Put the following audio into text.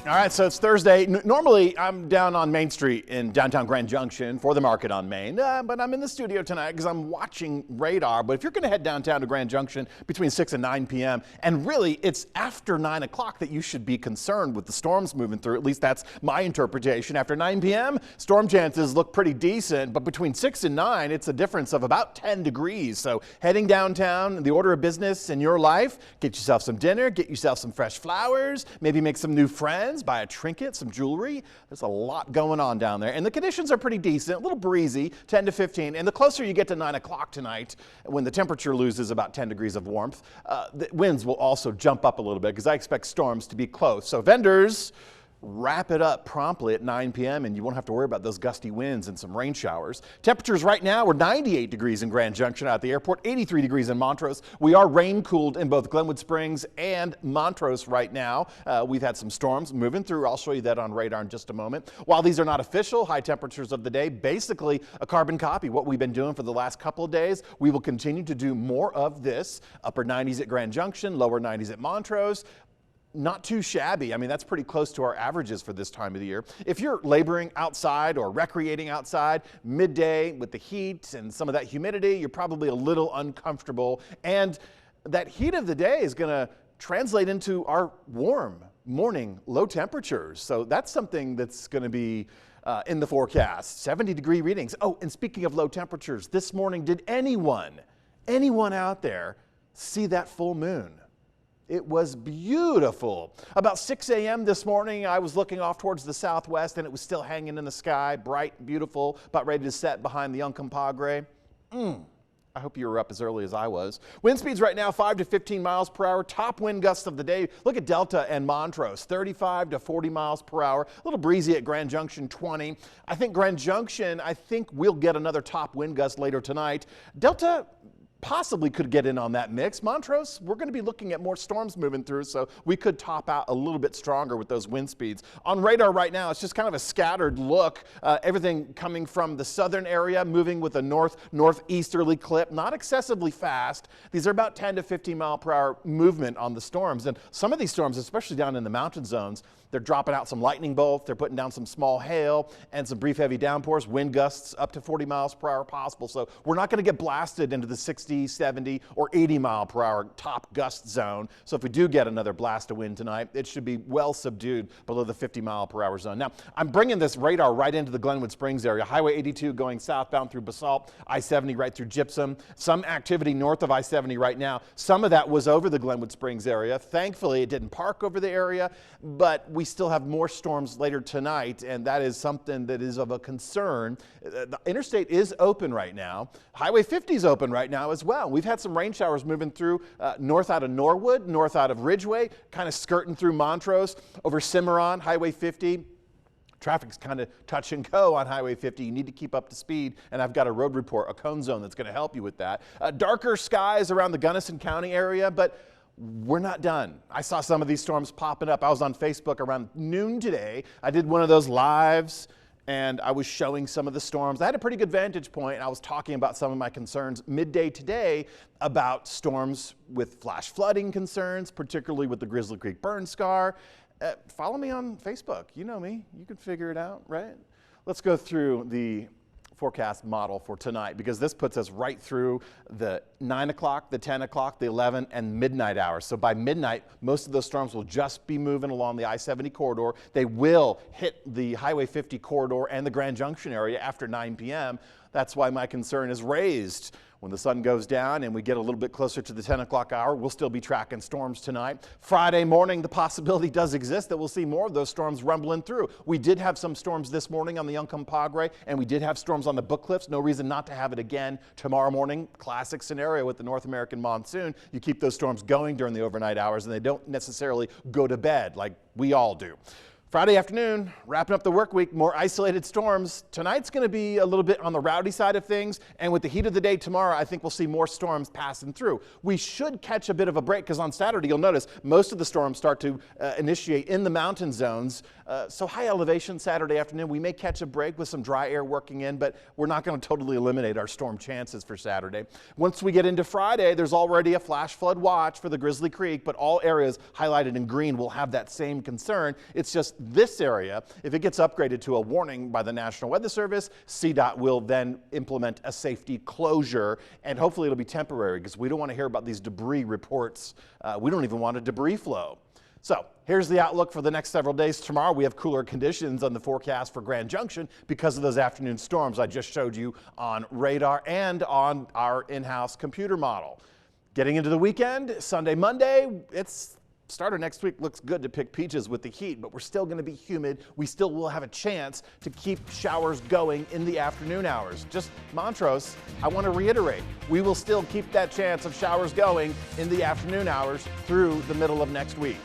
All right, so it's Thursday. Normally, I'm down on Main Street in downtown Grand Junction for the market on Main, but I'm in the studio tonight because I'm watching radar. But if you're going to head downtown to Grand Junction between 6 and 9 p.m., and really it's after 9 o'clock that you should be concerned with the storms moving through. At least that's my interpretation. After 9 p.m., storm chances look pretty decent, but between 6 and 9, it's a difference of about 10 degrees. So heading downtown, the order of business in your life, get yourself some dinner, get yourself some fresh flowers, maybe make some new friends, buy a trinket, some jewelry. There's a lot going on down there. And the conditions are pretty decent, a little breezy, 10 to 15. And the closer you get to 9 o'clock tonight, when the temperature loses about 10 degrees of warmth, the winds will also jump up a little bit because I expect storms to be close. So vendors, wrap it up promptly at 9 p.m. and you won't have to worry about those gusty winds and some rain showers. Temperatures right now are 98 degrees in Grand Junction out at the airport, 83 degrees in Montrose. We are rain cooled in both Glenwood Springs and Montrose right now. We've had some storms moving through. I'll show you that on radar in just a moment. While these are not official high temperatures of the day, basically a carbon copy, what we've been doing for the last couple of days. We will continue to do more of this. Upper 90s at Grand Junction, lower 90s at Montrose. Not too shabby. I mean, that's pretty close to our averages for this time of the year. If you're laboring outside or recreating outside midday with the heat and some of that humidity, you're probably a little uncomfortable. And that heat of the day is going to translate into our warm morning low temperatures. So that's something that's going to be in the forecast. 70-degree readings. Oh, and speaking of low temperatures, this morning, did anyone out there see that full moon? It was beautiful. About 6 a.m. this morning, I was looking off towards the southwest and it was still hanging in the sky, bright, beautiful, about ready to set behind the Uncompahgre. I hope you were up as early as I was. Wind speeds right now 5 to 15 miles per hour. Top wind gusts of the day. Look at Delta and Montrose, 35 to 40 miles per hour. A little breezy at Grand Junction, 20. I think Grand Junction, we'll get another top wind gust later tonight. Delta possibly could get in on that mix. Montrose, we're going to be looking at more storms moving through, so we could top out a little bit stronger with those wind speeds. On radar right now, it's just kind of a scattered look. Everything coming from the southern area, moving with a northeasterly clip, not excessively fast. These are about 10 to 15 mile per hour movement on the storms. And some of these storms, especially down in the mountain zones, they're dropping out some lightning bolts, they're putting down some small hail and some brief heavy downpours, wind gusts up to 40 miles per hour possible. So we're not going to get blasted into the 60, 70, or 80 mile per hour top gust zone. So if we do get another blast of wind tonight, it should be well subdued below the 50 mile per hour zone. Now, I'm bringing this radar right into the Glenwood Springs area. Highway 82 going southbound through Basalt, I-70 right through Gypsum. Some activity north of I-70 right now. Some of that was over the Glenwood Springs area. Thankfully, it didn't park over the area, but we still have more storms later tonight, and that is something that is of a concern. The interstate is open right now. Highway 50 is open right now as well. We've had some rain showers moving through north out of Norwood, north out of Ridgeway, kind of skirting through Montrose, over Cimarron, Highway 50. Traffic's kind of touch and go on Highway 50. You need to keep up to speed, and I've got a road report, a cone zone that's going to help you with that. Darker skies around the Gunnison County area, but we're not done. I saw some of these storms popping up. I was on Facebook around noon today. I did one of those lives and I was showing some of the storms. I had a pretty good vantage point. I was talking about some of my concerns midday today about storms with flash flooding concerns, particularly with the Grizzly Creek burn scar. Follow me on Facebook. You know me. You can figure it out, right? Let's go through the forecast model for tonight, because this puts us right through the 9 o'clock, the 10 o'clock, the 11 and midnight hours. So by midnight, most of those storms will just be moving along the I-70 corridor. They will hit the Highway 50 corridor and the Grand Junction area after 9 p.m. That's why my concern is raised. When the sun goes down and we get a little bit closer to the 10 o'clock hour, we'll still be tracking storms tonight. Friday morning, the possibility does exist that we'll see more of those storms rumbling through. We did have some storms this morning on the Uncompahgre, and we did have storms on the Book Cliffs. No reason not to have it again tomorrow morning. Classic scenario with the North American monsoon. You keep those storms going during the overnight hours, and they don't necessarily go to bed like we all do. Friday afternoon, wrapping up the work week, more isolated storms. Tonight's going to be a little bit on the rowdy side of things, and with the heat of the day tomorrow, I think we'll see more storms passing through. We should catch a bit of a break because on Saturday, you'll notice most of the storms start to initiate in the mountain zones. So high elevation Saturday afternoon, we may catch a break with some dry air working in, but we're not going to totally eliminate our storm chances for Saturday. Once we get into Friday, there's already a flash flood watch for the Grizzly Creek, but all areas highlighted in green will have that same concern. It's just this area, if it gets upgraded to a warning by the National Weather Service, CDOT will then implement a safety closure, and hopefully it'll be temporary because we don't want to hear about these debris reports. We don't even want a debris flow. So here's the outlook for the next several days. Tomorrow we have cooler conditions on the forecast for Grand Junction because of those afternoon storms I just showed you on radar and on our in-house computer model. Getting into the weekend, Sunday, Monday, starter next week looks good to pick peaches with the heat, but we're still going to be humid. We still will have a chance to keep showers going in the afternoon hours. Just Montrose, I want to reiterate, we will still keep that chance of showers going in the afternoon hours through the middle of next week.